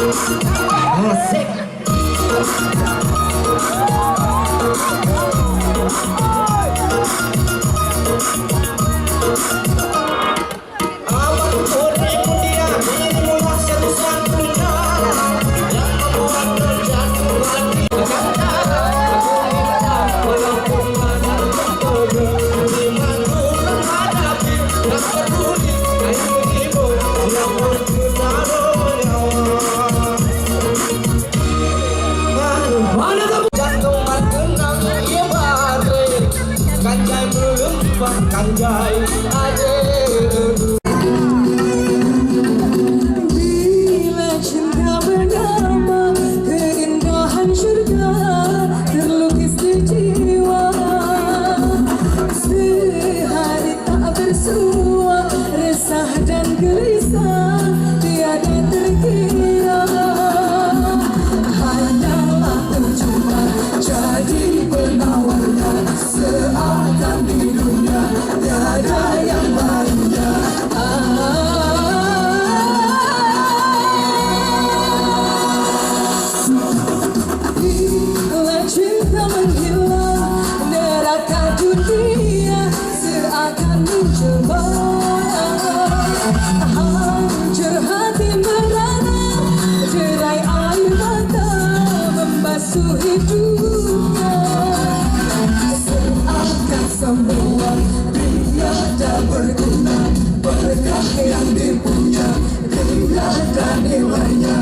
Asik. Kanjai ade. Bila cinta bernama keindahan surga terlukis di jiwa, sehari tak bersua resah dan gelisah tiada terkira. Hanyalah percuma jadi penawarnya, seakan di dunia tiada yang lainnya. Bila cinta menghilang, neraka dunia seakan mencoba. Hancur hati merana, derai air mata membasuh hidupnya. Seakan semua tiada berguna, berkah yang dipunya tiada nilainya.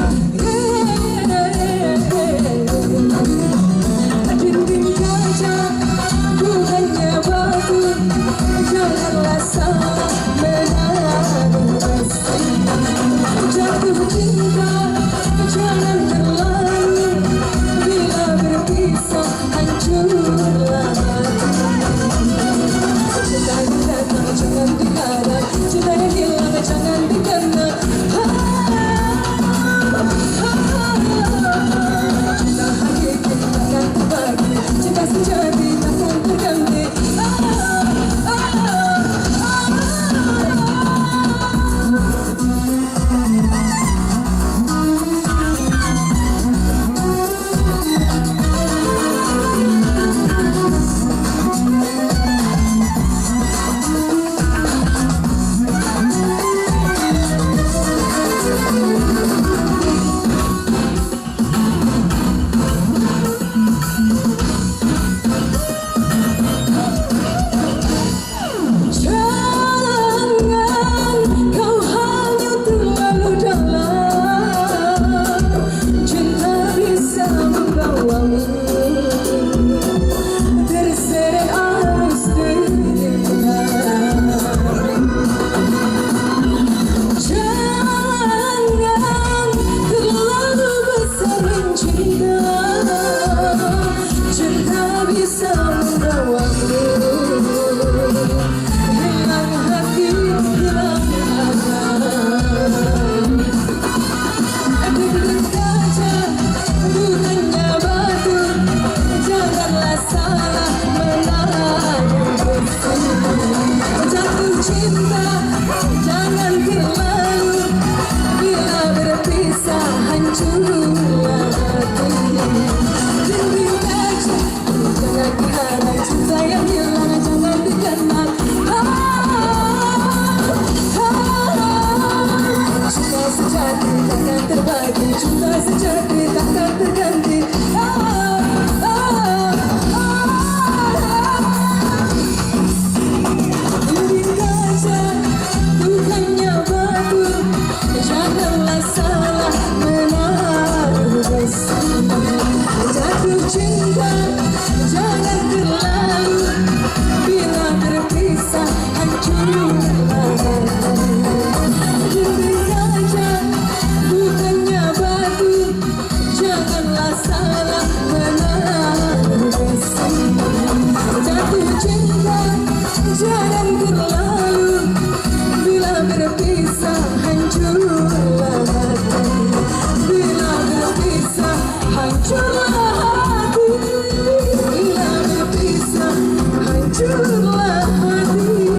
Dinding kaca bukannya batu, janganlah salah menaruh rasa. Jatuh cinta jangan terlalu, bila berpisah hancurlah hati. Cinta yang datang jangan diharap, cinta yang hilang jangan dikenang. Cinta hakiki takkan terbagi, cinta sejati takkan terganti. Sejati takkan terbagi, cinta sejati takkan terganti.